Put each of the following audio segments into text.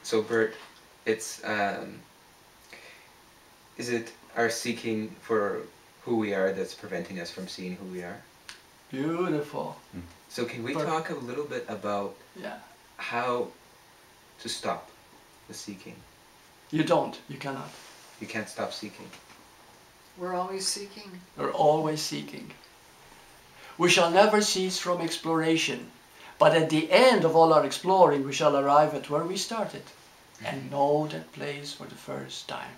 So Bert, it's is it our seeking for who we are that's preventing us from seeing who we are? Beautiful. So can we talk a little bit about how to stop the seeking? You don't. You cannot. You can't stop seeking. We're always seeking. We're always seeking. We shall never cease from exploration, but at the end of all our exploring, we shall arrive at where we started and know that place for the first time.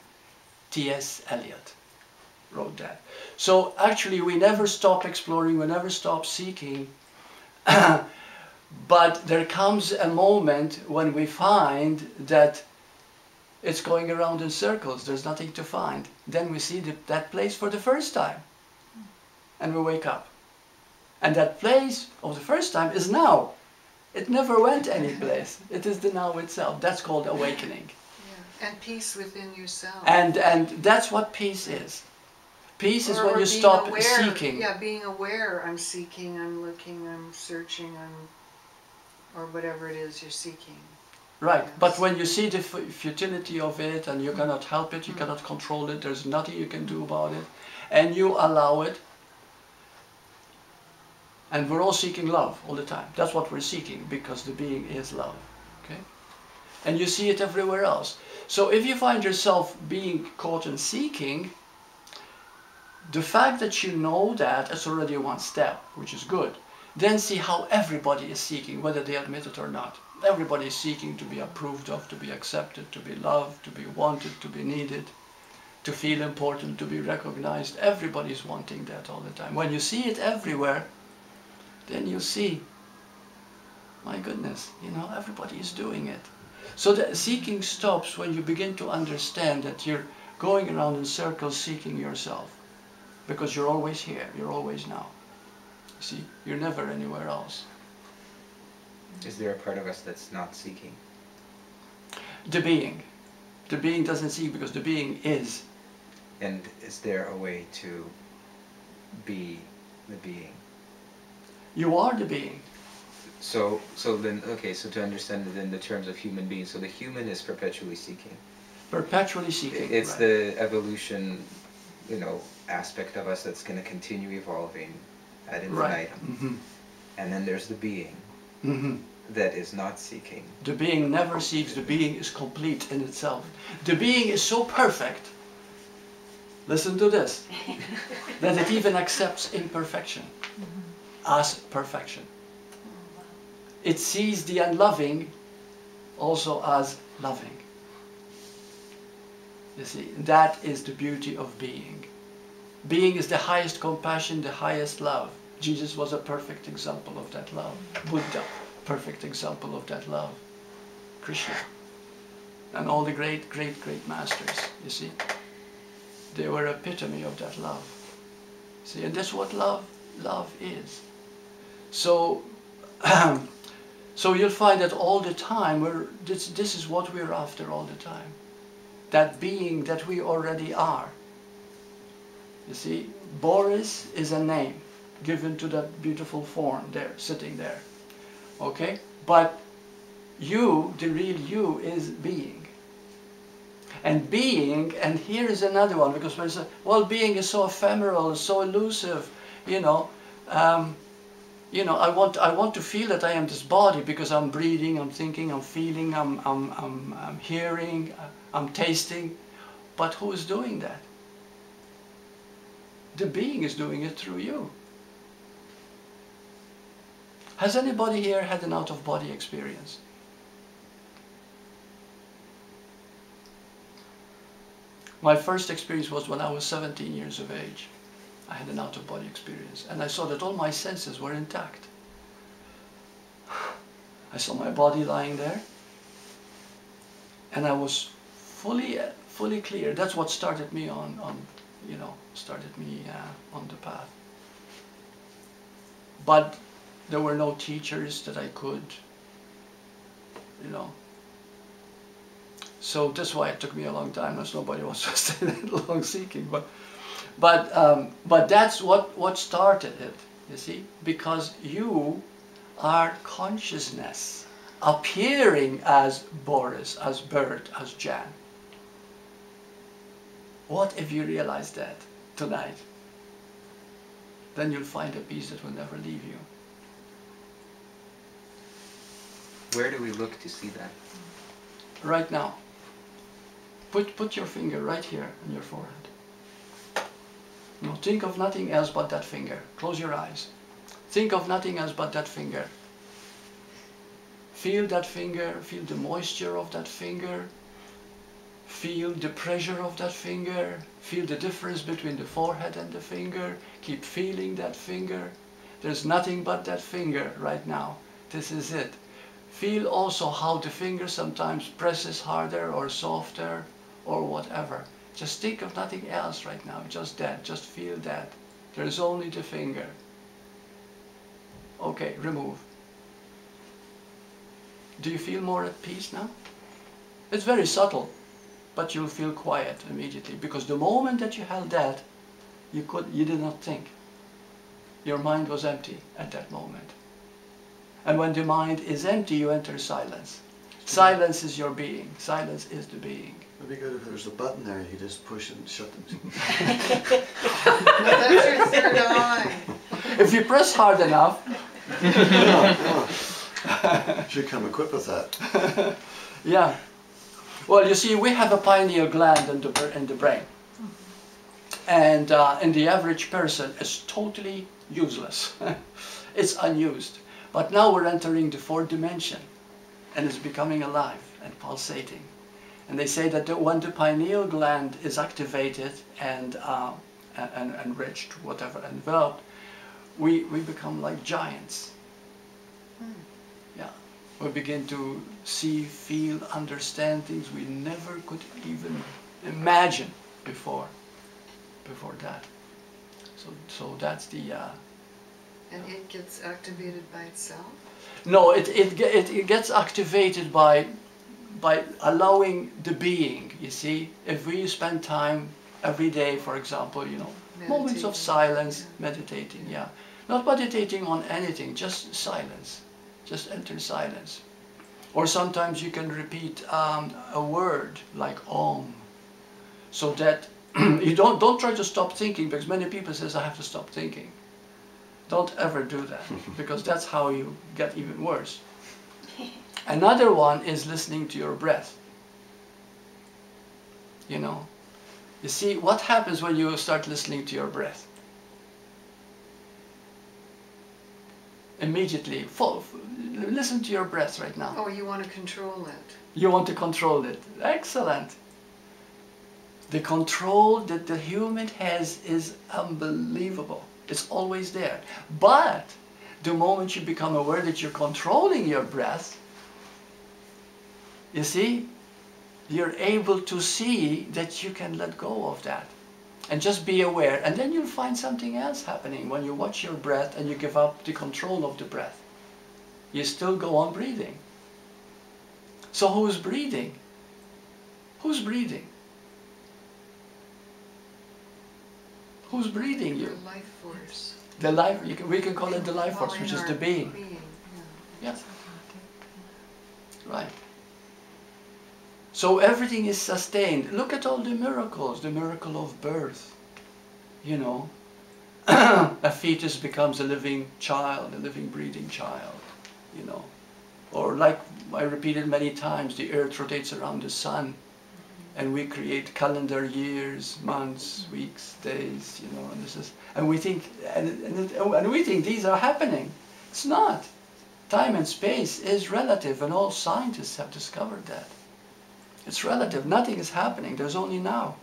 T.S. Eliot wrote that. So actually we never stop exploring, we never stop seeking, but there comes a moment when we find that it's going around in circles, there's nothing to find. Then we see that place for the first time and we wake up. And that place of the first time is now. It never went anyplace. It is the now itself. That's called awakening. Yeah. And peace within yourself. And that's what peace is. Peace is when you stop seeking. Yeah, being aware. I'm seeking, I'm looking, I'm searching, or whatever it is you're seeking. Right, yes. But when you see the futility of it and you cannot help it, you cannot control it, there's nothing you can do about it, and you allow it, and we're all seeking love all the time. That's what we're seeking, because the being is love. Okay? And you see it everywhere else. So if you find yourself being caught in seeking, the fact that you know that is already one step, which is good. Then see how everybody is seeking, whether they admit it or not. Everybody is seeking to be approved of, to be accepted, to be loved, to be wanted, to be needed, to feel important, to be recognized. Everybody is wanting that all the time. When you see it everywhere, then you see, my goodness, you know, everybody is doing it. So the seeking stops when you begin to understand that you're going around in circles seeking yourself. Because you're always here, you're always now. You see, you're never anywhere else. Is there a part of us that's not seeking? The being. The being doesn't seek because the being is. And is there a way to be the being? You are the being. So then, okay, so to understand it in the terms of human beings, so the human is perpetually seeking. Perpetually seeking. It's right. the evolution, you know, aspect of us that's going to continue evolving ad infinitum. Right. And then there's the being that is not seeking. The being never seeks. The being is complete in itself. The being is so perfect, listen to this, that it even accepts imperfection as perfection. It sees the unloving also as loving. You see, that is the beauty of being. Being is the highest compassion, the highest love. Jesus was a perfect example of that love. Buddha, perfect example of that love. Krishna. And all the great, great, great masters, you see. They were epitome of that love. See, and that's what love is. So, so you'll find that all the time, this is what we're after all the time. That being that we already are. You see, Boris is a name given to that beautiful form there, sitting there. Okay? But you, the real you, is being. And being, and here is another one, because when I say, well, being is so ephemeral, so elusive, you know, I want to feel that I am this body because I'm breathing, I'm thinking, I'm feeling, I'm hearing, I'm tasting. But who is doing that? The being is doing it through you. Has anybody here had an out-of-body experience? My first experience was when I was 17 years of age. I had an out-of-body experience, and I saw that all my senses were intact. I saw my body lying there, and I was fully clear. That's what started me on the path. But there were no teachers that I could, So that's why it took me a long time. Because nobody wants to stay that long seeking. But that's what started it. You see, because you are consciousness. appearing as Boris, as Burt, as Jan. What if you realize that tonight? Then you'll find a peace that will never leave you. Where do we look to see that? Right now. Put your finger right here on your forehead. No, think of nothing else but that finger. Close your eyes. Think of nothing else but that finger. Feel that finger, feel the moisture of that finger. Feel the pressure of that finger. Feel the difference between the forehead and the finger. Keep feeling that finger. There's nothing but that finger right now. This is it. Feel also how the finger sometimes presses harder or softer or whatever. Just think of nothing else right now. Just that. Just feel that. There's only the finger. Okay, remove. Do you feel more at peace now? It's very subtle, but you'll feel quiet immediately, because the moment that you held that, you did not think. Your mind was empty at that moment. And when the mind is empty, you enter silence. Silence is your being. Silence is the being. It'd be good if there's a button there you just push and shut them. That's your third eye. If you press hard enough. No. Should come equipped with that. Yeah. Well, you see, we have a pineal gland in the brain. And in the average person, it's totally useless. It's unused. But now we're entering the fourth dimension, and it's becoming alive and pulsating. And they say that when the pineal gland is activated and enriched, whatever, enveloped, we become like giants. Yeah, we begin to see, feel, understand things we never could even imagine before that. So that's the. And it gets activated by itself? No, it gets activated by allowing the being, you see. If we spend time every day, for example, you know, moments of silence, meditating, yeah. Not meditating on anything, just silence. Just enter silence. Or sometimes you can repeat a word like Om, so that you don't try to stop thinking, because many people says I have to stop thinking. Don't ever do that, because that's how you get even worse. Another one is listening to your breath. You know, you see what happens when you start listening to your breath. Immediately, listen to your breath right now. Oh, you want to control it. You want to control it. Excellent. The control that the human has is unbelievable. It's always there. But the moment you become aware that you're controlling your breath, you see, you're able to see that you can let go of that. And just be aware. And then you'll find something else happening when you watch your breath and you give up the control of the breath. You still go on breathing. So who's breathing? Who's breathing? Who's breathing you? The life force. The life, we can call it the life force, which is the being. Yeah. Right. So everything is sustained. Look at all the miracles. The miracle of birth. You know, a fetus becomes a living child, a living breathing child. You know, or like I repeated many times, the earth rotates around the sun. And we create calendar years, months, weeks, days, you know, and this is, and we think, and we think these are happening. It's not. Time and space is relative, and all scientists have discovered that. It's relative. Nothing is happening. There's only now.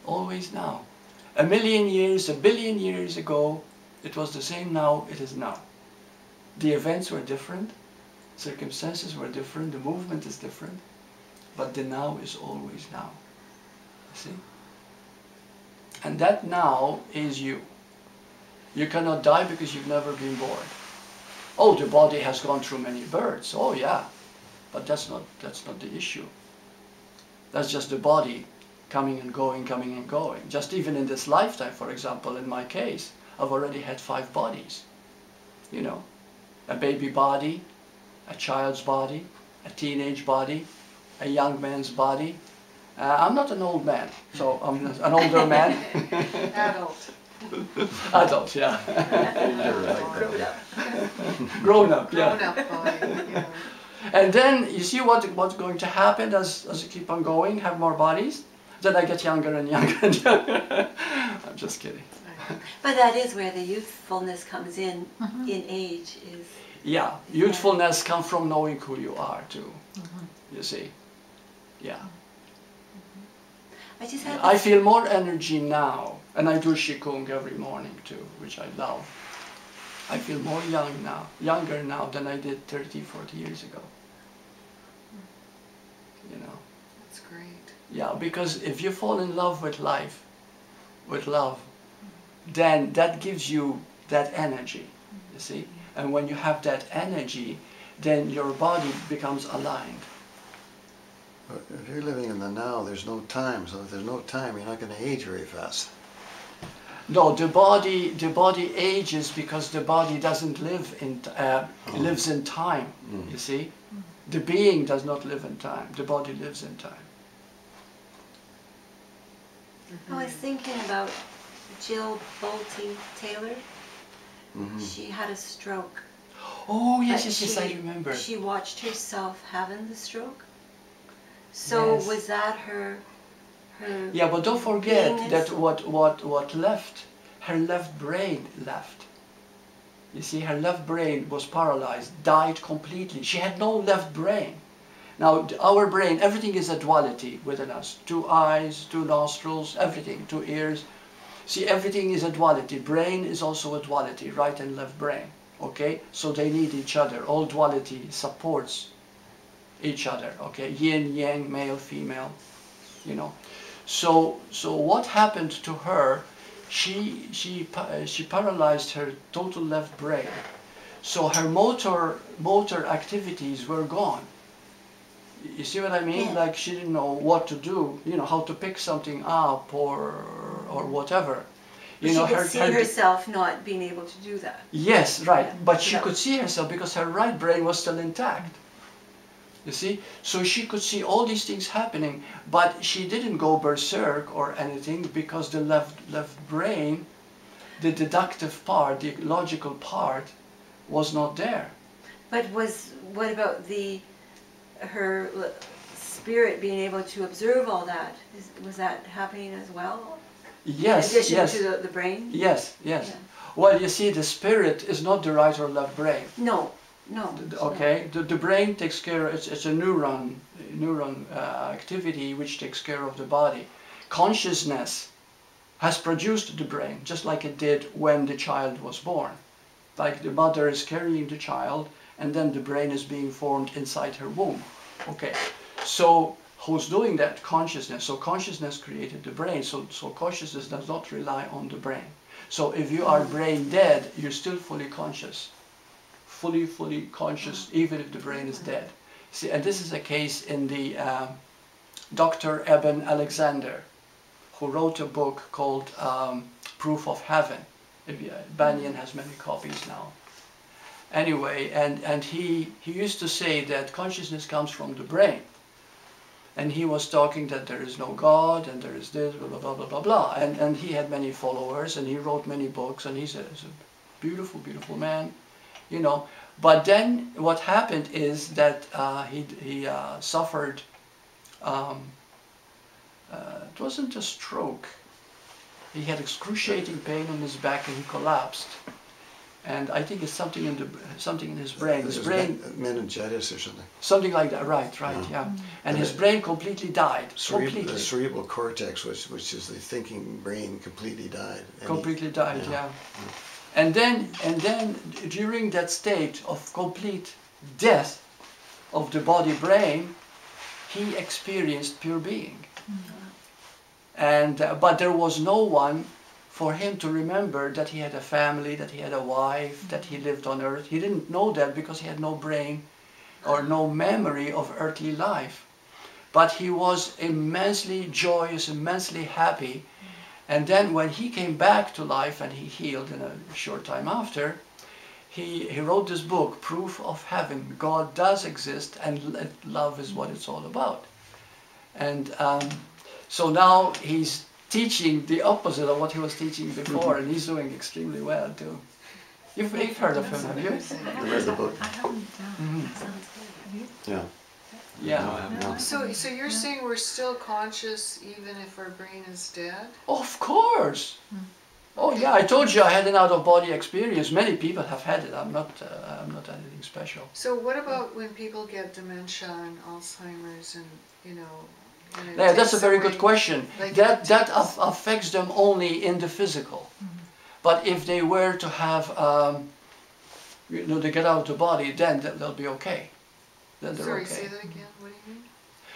Always now. 1 million years, 1 billion years ago, it was the same now, it is now. The events were different, circumstances were different, the movement is different. But the now is always now. See? And that now is you. You cannot die because you've never been born. Oh, the body has gone through many births. Oh yeah. But that's not the issue. That's just the body coming and going, coming and going. Just even in this lifetime, for example, in my case, I've already had 5 bodies. You know, a baby body, a child's body, a teenage body, a young man's body. I'm not an old man, so I'm an older man. Adult. Adult, yeah. Grown up. Grown up, yeah. Grown up body, yeah. And then you see what's going to happen as you keep on going, have more bodies? Then I get younger and younger and younger. I'm just kidding. But that is where the youthfulness comes in age is. Yeah, youthfulness comes from knowing who you are too. You see, yeah. I feel more energy now, and I do Qigong every morning too, which I love. I feel more younger now than I did 30, 40 years ago. You know. That's great. Yeah, because if you fall in love with life, with love, then that gives you that energy, you see? And when you have that energy, then your body becomes aligned. But if you're living in the now, there's no time. So if there's no time, you're not going to age very fast. No, the body ages because the body doesn't live in, lives in time, you see? The being does not live in time, the body lives in time. I was thinking about Jill Bolte Taylor. She had a stroke. Oh, yes, yes, I remember. She watched herself having the stroke. So yes. was that her yeah, but don't forget beingness? that what left, her left brain left. You see, her left brain was paralyzed, died completely. She had no left brain. Now, our brain, everything is a duality within us. 2 eyes, 2 nostrils, everything, 2 ears. See, everything is a duality. Brain is also a duality, right and left brain. Okay? So they need each other. All duality supports each other. Okay? Yin, yang, male, female, you know. So what happened to her? She paralyzed her total left brain. So her motor activities were gone. You see what I mean? Yeah. Like she didn't know what to do, you know, how to pick something up or whatever. You know, she could see herself not being able to do that. Yes, right. Yeah. But she could see herself because her right brain was still intact. You see? So she could see all these things happening, but she didn't go berserk or anything because the left brain, the deductive part, the logical part, was not there. But what about her spirit being able to observe all that? Was that happening as well? Yes, in addition yes. to the brain? Yes, yes. Yeah. Well, you see, the spirit is not the right or left brain. No. Okay, the brain takes care. It's a neuron activity which takes care of the body. Consciousness has produced the brain, just like it did when the child was born. Like the mother is carrying the child, and then the brain is being formed inside her womb. Okay, so who's doing that? Consciousness. So consciousness created the brain. So consciousness does not rely on the brain. So if you are brain dead, you're still fully conscious. Fully conscious, even if the brain is dead. See, and this is a case in the Dr. Eben Alexander, who wrote a book called Proof of Heaven. Banyan has many copies now. Anyway, and he used to say that consciousness comes from the brain. And he was talking that there is no God, and there is this, blah, blah, blah, blah, blah, blah. And he had many followers, and he wrote many books, and he's a beautiful, beautiful man. You know, but then what happened is that he suffered. It wasn't a stroke. He had excruciating pain on his back, and he collapsed. And I think it's something in his brain. His brain, meningitis or something. Something like that. Right, yeah. And his brain completely died. The cerebral cortex, which is the thinking brain, completely died. Completely died. Yeah. And then during that state of complete death of the body-brain, he experienced pure being. And but there was no one for him to remember that he had a family, that he had a wife, that he lived on earth. He didn't know that because he had no brain or no memory of earthly life. But he was immensely joyous, immensely happy. And then when he came back to life and he healed in a short time after, he wrote this book, Proof of Heaven. God does exist and love is what it's all about. And so now he's teaching the opposite of what he was teaching before, and he's doing extremely well too. You've heard of him, have you? I read the book. I haven't. That sounds good. Have you? Yeah. Yeah. No. So you're saying we're still conscious even if our brain is dead? Of course. Oh yeah, I told you I had an out-of-body experience. Many people have had it. I'm not anything special. So what about when people get dementia and Alzheimer's and, you know... and it Yeah, that's a takes very away- good question. like That affects them only in the physical. But if they were to have, you know, they get out of the body, then they'll be okay. Then they're Sorry, okay. say that again. What do you mean?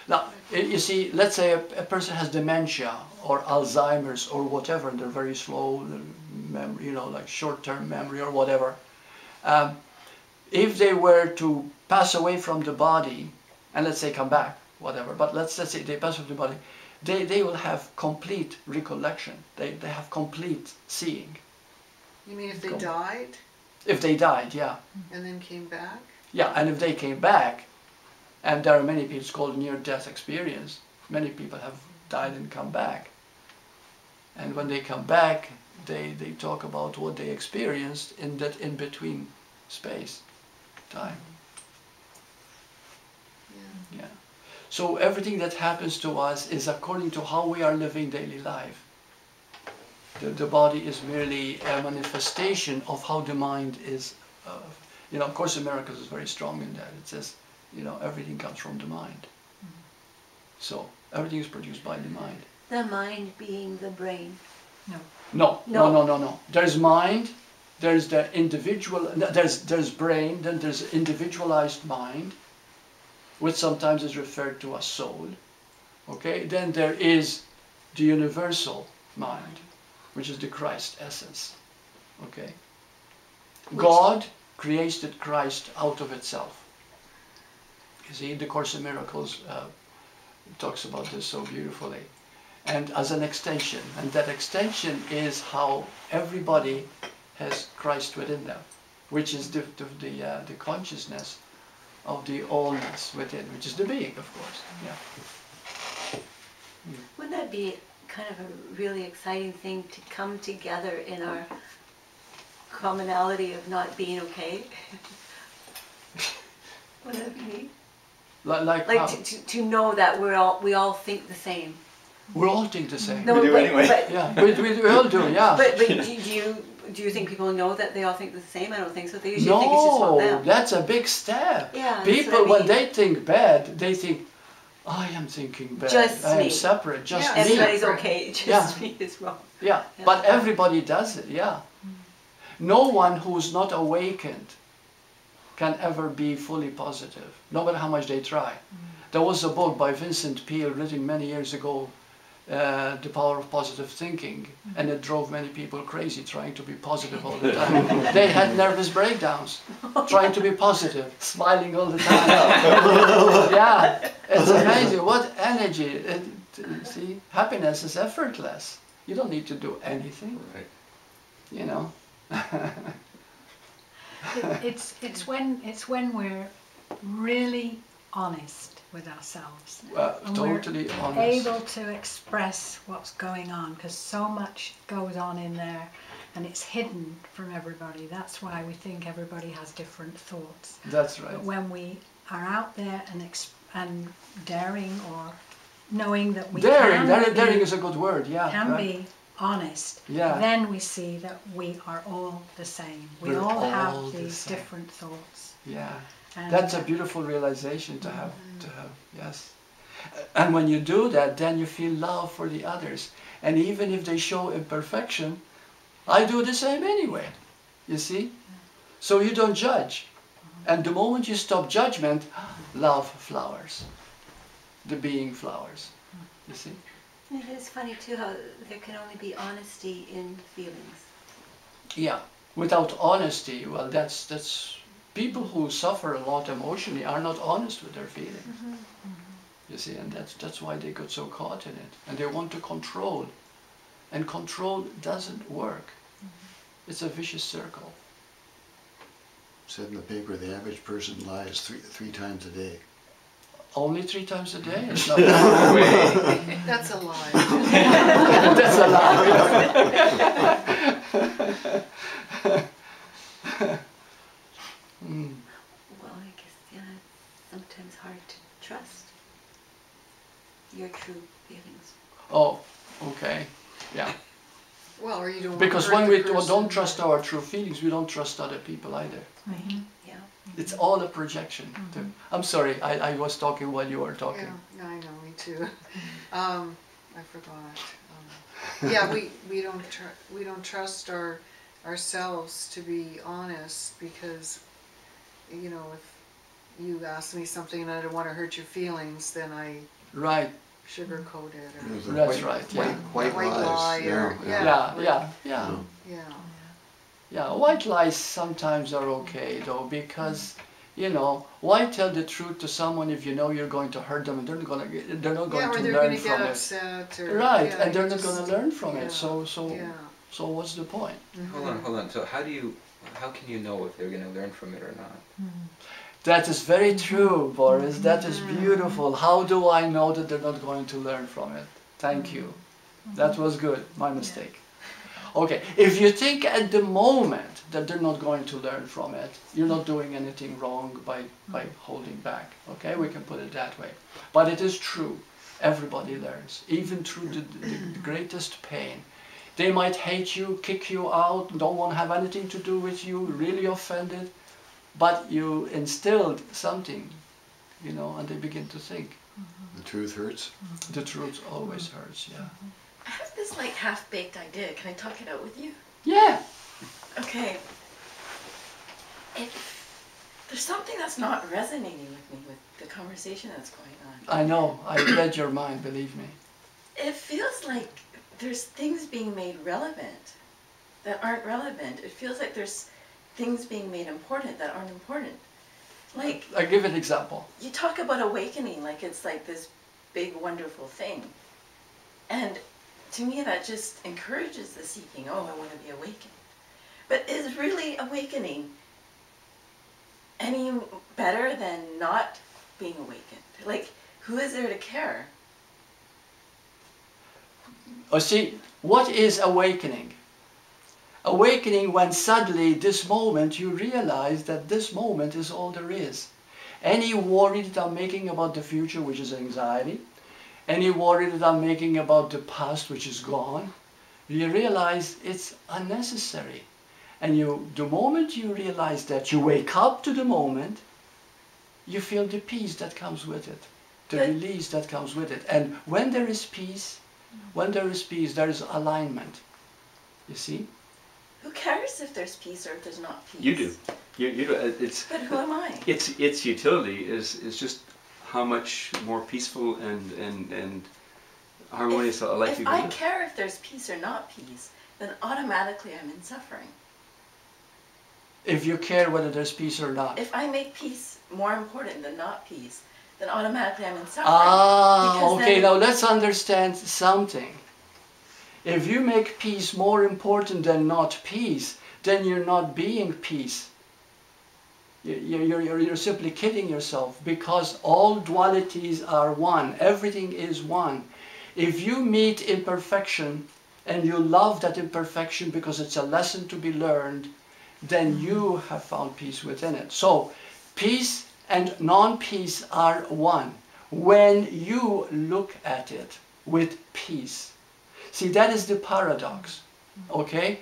Now, you see, let's say a person has dementia or Alzheimer's or whatever, and they're very slow memory, you know, like short-term memory or whatever. If they were to pass away from the body, and let's say come back, whatever, but let's say they pass from the body, they will have complete recollection. They have complete seeing. You mean if they died If they died, yeah. and then came back? Yeah, and if they came back, and there are many people, it's called near-death experience. Many people have died and come back. And when they come back, they talk about what they experienced in that in-between space, time. Yeah. So everything that happens to us is according to how we are living daily life. The body is merely a manifestation of how the mind is. You know, of course, America is very strong in that. It says, you know, everything comes from the mind. So everything is produced by the mind. The mind being the brain. No. There's mind, there's the individual, there's brain, then there's individualized mind, which sometimes is referred to as soul. Okay, then there is the universal mind, which is the Christ essence. Okay, God created Christ out of itself. You see, the Course in Miracles talks about this so beautifully. And as an extension, and that extension is how everybody has Christ within them, which is the consciousness of the allness within, which is the being, of course. Yeah. Wouldn't that be kind of a really exciting thing to come together in our commonality of not being okay? Wouldn't that be neat? Like to know that we all think the same. we all think the same. No, We do anyway. Yeah, we all do, yeah. But do you think people know that they all think the same? I don't think so. They usually think it's just about No, them. that's a big step. Yeah, People, when they think bad, they think, I am thinking bad. Just I am me. separate, just Yeah, me. Everybody's okay, just me is wrong. Yeah, Yeah. but everybody does it, yeah. No one who's not awakened can ever be fully positive, no matter how much they try. There was a book by Vincent Peale written many years ago, The Power of Positive Thinking, and it drove many people crazy trying to be positive all the time. They had nervous breakdowns, trying to be positive, smiling all the time. Yeah, it's amazing, what energy. See, happiness is effortless. You don't need to do anything, Right. you know. It's when we're really honest with ourselves. And Totally we're honest. able to express what's going on, because so much goes on in there and it's hidden from everybody. That's why we think everybody has different thoughts. That's right. But when we are out there and daring or knowing that we Daring is a good word, yeah. can right. be honest, Yeah. then we see that we are all the same. We We're all all have the these same. different thoughts. Yeah. And That's a beautiful realization to have, yes. And when you do that, then you feel love for the others. And even if they show imperfection, I do the same anyway, you see? So you don't judge. And the moment you stop judgment, love flowers. The being flowers, you see? It is funny too how there can only be honesty in feelings. Yeah. Without honesty, well, that's people who suffer a lot emotionally are not honest with their feelings. You see, and that's why they got so caught in it. And they want to control. And control doesn't work. It's a vicious circle. said in the paper the average person lies three times a day. Only 3 times a day? It's not That's a lie. That's a lie. Well, I guess, yeah, it's sometimes hard to trust your true feelings. Oh, okay. Yeah. Well, or you don't. Because want when to we hurt the person. don't trust our true feelings, we don't trust other people either. Right. Yeah. It's all a projection. I'm sorry, I was talking while you were talking. Yeah, I know, me too. I forgot. Yeah, we don't trust ourselves to be honest, because, you know, if you ask me something and I don't want to hurt your feelings, then I Right. sugarcoat it. Or That's right. Yeah. White lie. lies. Or, Yeah, white lies sometimes are okay though, because, you know, why tell the truth to someone if you know you're going to hurt them and they're not going to learn from it. Upset or, right, and they're not going to learn from it. So what's the point? Hold on. So how can you know if they're going to learn from it or not? That is very true, Boris. That is beautiful. How do I know that they're not going to learn from it? Thank you. That was good. My mistake. Okay, if you think at the moment that they're not going to learn from it, you're not doing anything wrong by holding back. Okay, we can put it that way. But it is true. Everybody learns, even through the greatest pain. They might hate you, kick you out, don't want to have anything to do with you, really offended. But you instilled something, you know, and they begin to think. The truth hurts? The truth always hurts, yeah. I have this like half-baked idea. Can I talk it out with you? Yeah. Okay. There's something that's not resonating with me with the conversation that's going on. I know. I read your mind, believe me. It feels like there's things being made relevant that aren't relevant. It feels like there's things being made important that aren't important. Like, I give an example. You talk about awakening like it's like this big wonderful thing. And to me that just encourages the seeking. Oh, I want to be awakened. But is really awakening any better than not being awakened? Like, who is there to care? Oh, see, what is awakening? Awakening when suddenly this moment you realize that this moment is all there is. Any worry that I'm making about the future, which is anxiety, any worry that I'm making about the past, which is gone, you realize it's unnecessary. And the moment you realize that, you wake up to the moment, you feel the peace that comes with it, the release that comes with it. And when there is peace, there is alignment. You see? Who cares if there's peace or if there's not peace? You do. You do. But who am I? Its utility is just how much more peaceful and harmonious a life you can live. If I care if there's peace or not peace, then automatically I'm in suffering. If you care whether there's peace or not. If I make peace more important than not peace, then automatically I'm in suffering. Okay, now let's understand something. If you make peace more important than not peace, then you're not being peace. You're simply kidding yourself, because all dualities are one. Everything is one. If you meet imperfection and you love that imperfection because it's a lesson to be learned, then you have found peace within it. So, peace and non-peace are one when you look at it with peace. See, that is the paradox, okay?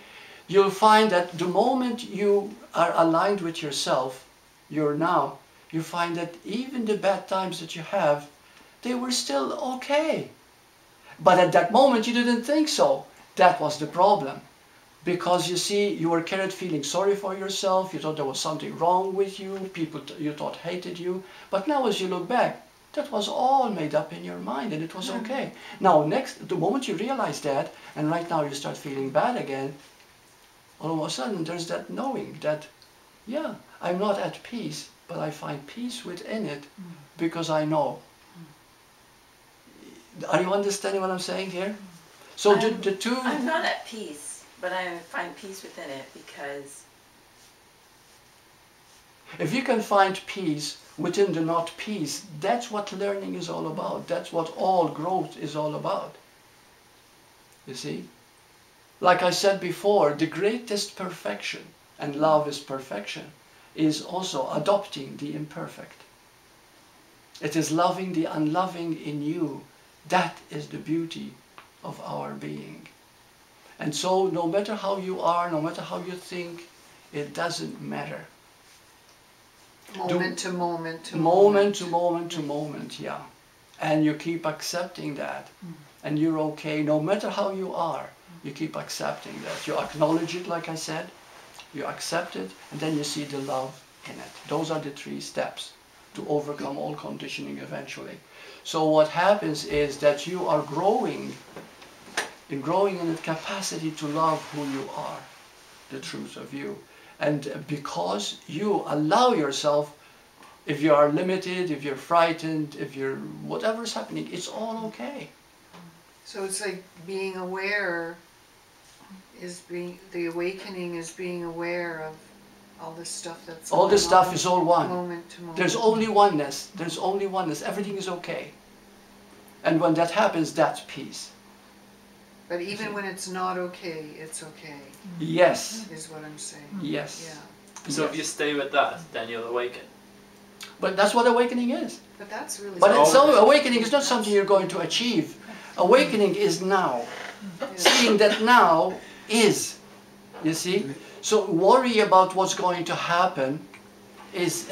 You'll find that the moment you are aligned with yourself, you find that even the bad times that you have, they were still okay. But at that moment you didn't think so. That was the problem. Because you see, you were carried feeling sorry for yourself, you thought there was something wrong with you, people you thought hated you. But now as you look back, that was all made up in your mind and it was okay. Now the moment you realize that, and right now you start feeling bad again, all of a sudden there's that knowing that, yeah, I'm not at peace, but I find peace within it because I know. Are you understanding what I'm saying here? So the two... I'm not at peace, but I find peace within it because If you can find peace within the not peace, that's what learning is all about. That's what all growth is all about. You see? Like I said before, the greatest perfection, and love is perfection, is also adopting the imperfect. It is loving the unloving in you. That is the beauty of our being. And so no matter how you are, no matter how you think, it doesn't matter. Moment to moment to moment. Moment to moment to Right. moment, yeah. And you keep accepting that. And you're okay, no matter how you are, you keep accepting that. You acknowledge it, like I said, you accept it, and then you see the love in it. Those are the 3 steps to overcome all conditioning eventually. So what happens is that you are growing in the capacity to love who you are, the truth of you. And because you allow yourself, if you are limited, if you're frightened, if you're whatever's happening, it's all okay. So it's like being aware is the awakening is being aware of all this stuff that's All this going stuff on is all one. moment to moment. There's only oneness. There's only oneness. Everything is okay. And when that happens, that's peace. But even when it's not okay, it's okay, Yes. is what I'm saying. Yes. Yeah. So if you stay with that, then you'll awaken. But that's what awakening is. But that's really But it's so awakening is not something you're going to achieve. Awakening is now. Seeing that now is. You see? So worry about what's going to happen is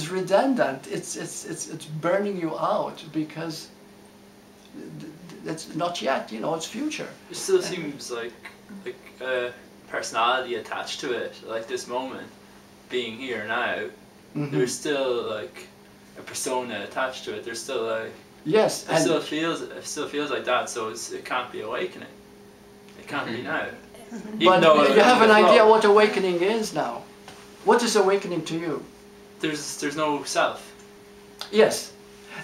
redundant. It's burning you out because it's not yet, you know, it's future. It still seems like a personality attached to it, like this moment, being here now. There's still like a persona attached to it. There's still like yes, it still feels like that. So it can't be awakening. It can't be now. But you have an idea what awakening is now. What is awakening to you? There's no self. Yes,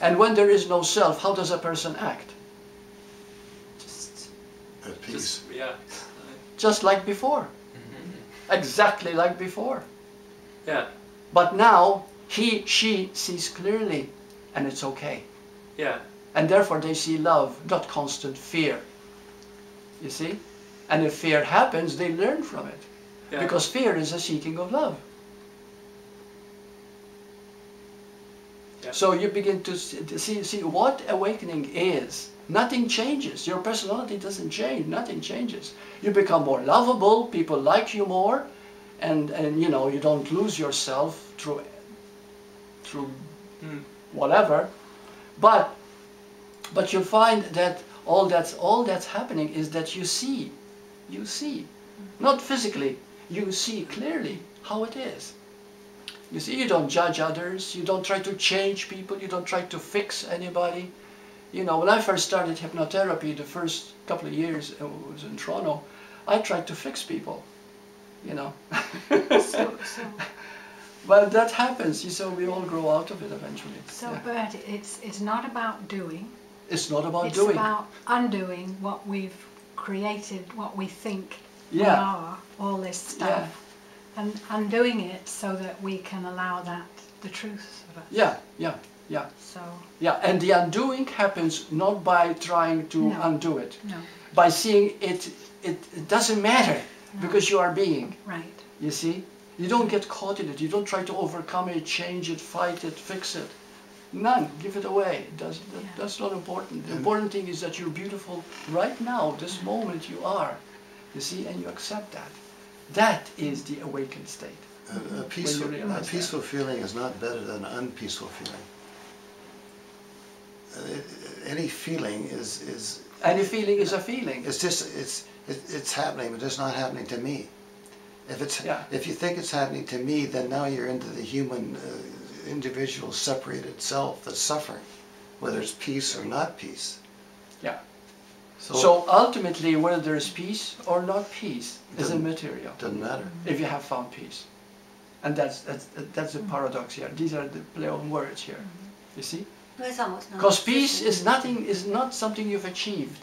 and when there is no self, how does a person act? At peace. Yeah. Just like before. Exactly like before. Yeah. But now he, she sees clearly, and it's okay. Yeah. And therefore they see love, not constant fear. You see? And if fear happens, they learn from it. Yeah. Because fear is a seeking of love. Yeah. So you begin to see what awakening is. Nothing changes. Your personality doesn't change. Nothing changes. You become more lovable. People like you more, and you know, you don't lose yourself through whatever. But you find that all that's happening is that you see, not physically. You see clearly how it is. You see, you don't judge others. You don't try to change people. You don't try to fix anybody. You know, when I first started hypnotherapy, the first couple of years I was in Toronto, I tried to fix people, you know. But that happens, so we all grow out of it eventually. So, Burt, it's not about doing. It's not about it's doing. It's about undoing what we've created, what we think we Yeah. are, all this stuff, and undoing it so that we can allow that, the truth of it. Yeah. So. Yeah, and the undoing happens not by trying to undo it. No. By seeing it doesn't matter because you are being. Right. You see? You don't get caught in it. You don't try to overcome it, change it, fight it, fix it. None. Give it away. That's not important. The important thing is that you're beautiful right now, this moment you are. You see? And you accept that. That is the awakened state. A peaceful feeling is not better than an unpeaceful feeling. Any feeling is any feeling is a feeling. It's just it's happening, but it's not happening to me. If you think it's happening to me, then now you're into the human, individual, separated self that's suffering, whether it's peace or not peace. Yeah. So ultimately, whether there's peace or not peace is immaterial. Doesn't matter. If you have found peace, and that's the paradox here. These are the play on words here. You see? Because peace is not something you've achieved.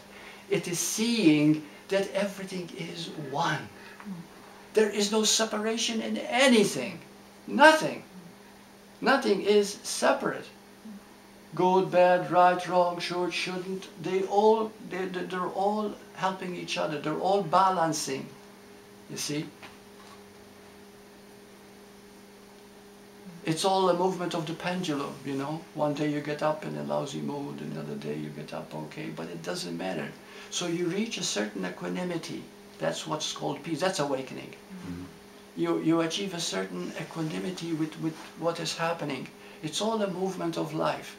It is seeing that everything is one. There is no separation in anything. Nothing. Nothing is separate. Good, bad, right, wrong, should, shouldn't. They're all helping each other. They're all balancing. You see? It's all a movement of the pendulum, you know. One day you get up in a lousy mood, another day you get up okay, but it doesn't matter. So you reach a certain equanimity. That's what's called peace. That's awakening. You achieve a certain equanimity with what is happening. It's all a movement of life.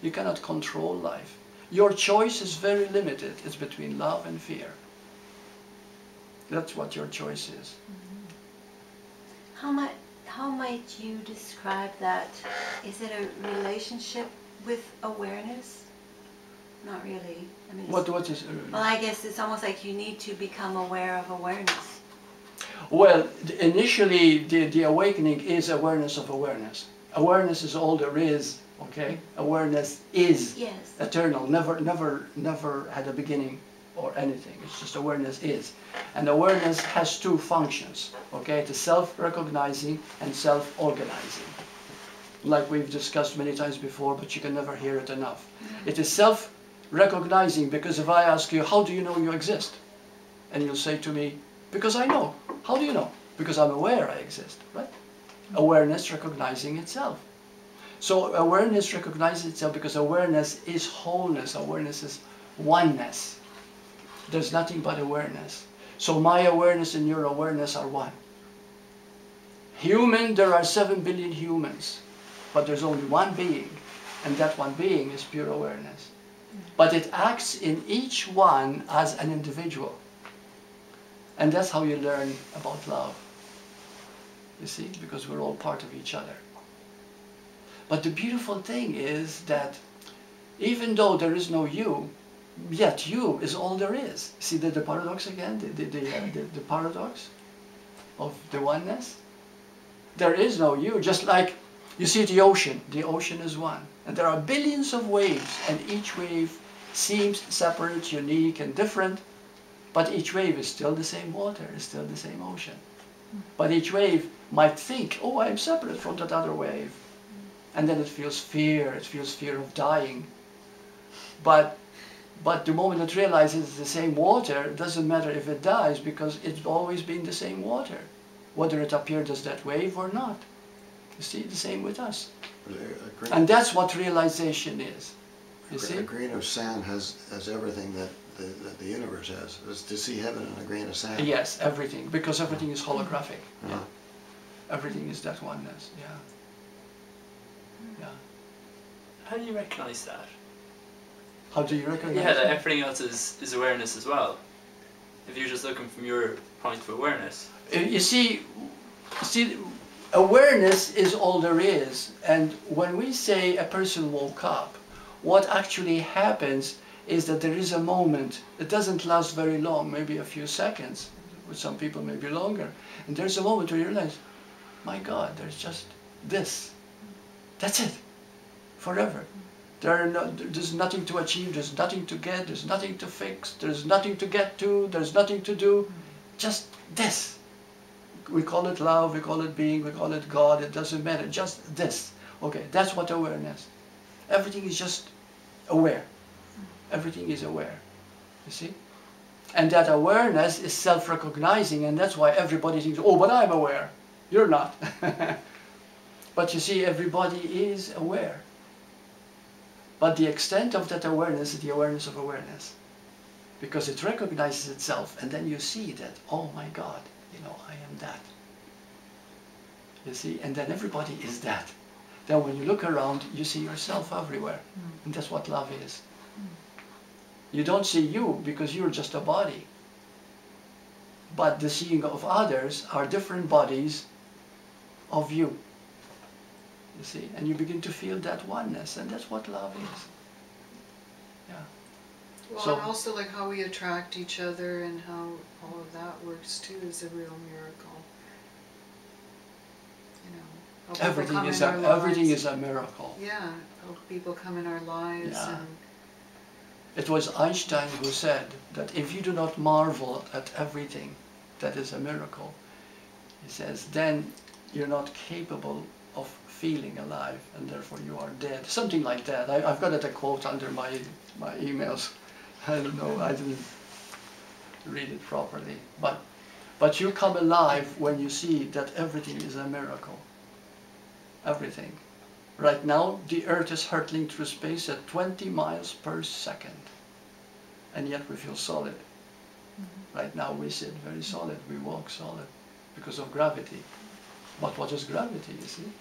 You cannot control life. Your choice is very limited. It's between love and fear. That's what your choice is. How might you describe that? Is it a relationship with awareness? Not really. I mean, what is? Well, I guess it's almost like you need to become aware of awareness. Well, initially the awakening is awareness of awareness. Awareness is all there is. Okay, awareness is eternal. Never had a beginning or anything. It's just awareness is. And awareness has two functions, okay? It is self-recognizing and self-organizing. Like we've discussed many times before, but you can never hear it enough. It is self-recognizing because if I ask you, how do you know you exist? And you'll say to me, because I know. How do you know? Because I'm aware I exist, right? Awareness recognizing itself. So awareness recognizes itself because awareness is wholeness. Awareness is oneness. There's nothing but awareness. So my awareness and your awareness are one. Human, there are 7 billion humans, but there's only one being, and that one being is pure awareness. But it acts in each one as an individual. And that's how you learn about love. You see, because we're all part of each other. But the beautiful thing is that even though there is no you, yet you is all there is. See the paradox again? The paradox of the oneness? There is no you. Just like you see the ocean. The ocean is one. And there are billions of waves, and each wave seems separate, unique, and different. But each wave is still the same water, is still the same ocean. But each wave might think, oh, I'm separate from that other wave. And then it feels fear of dying. But the moment it realizes it's the same water, it doesn't matter if it dies because it's always been the same water, whether it appeared as that wave or not. You see, the same with us. And that's what realization is. You see? A grain of sand has everything that the universe has. It's to see heaven in a grain of sand. Yes, everything, because everything is holographic. Yeah. Everything is that oneness. Yeah. Yeah. How do you recognize that? How do you recognize that? that? Everything else is awareness as well. If you're just looking from your point of awareness. You see, awareness is all there is. And when we say a person woke up, what actually happens is that there is a moment. It doesn't last very long, maybe a few seconds. With some people, maybe longer. And there's a moment where you realize, my God, there's just this. That's it. Forever. There's nothing to achieve, there's nothing to get, there's nothing to fix, there's nothing to get to, there's nothing to do. Just this. We call it love, we call it being, we call it God, it doesn't matter. Just this. Okay, that's what awareness. Everything is just aware. Everything is aware. You see? And that awareness is self-recognizing, and that's why everybody thinks, oh, but I'm aware. You're not. But you see, everybody is aware. But the extent of that awareness is the awareness of awareness. Because it recognizes itself, and then you see that, oh my God, you know, I am that. You see, and then everybody is that. Then when you look around, you see yourself everywhere. And that's what love is. You don't see you because you're just a body. But the seeing of others are different bodies of you. You see, and you begin to feel that oneness, and that's what love is. Yeah. Well, so, and also like how we attract each other and how all of that works too is a real miracle. You know, how everything is a miracle. Yeah, how people come in our lives. Yeah. And it was Einstein who said that if you do not marvel at everything that is a miracle, he says, then you're not capable of feeling alive, and therefore you are dead. Something like that. I've got a quote under my emails. I don't know, I didn't read it properly. But you come alive when you see that everything is a miracle. Everything. Right now, the Earth is hurtling through space at 20 miles per second. And yet we feel solid. Mm-hmm. Right now we sit very solid, we walk solid because of gravity. But what is gravity, you see?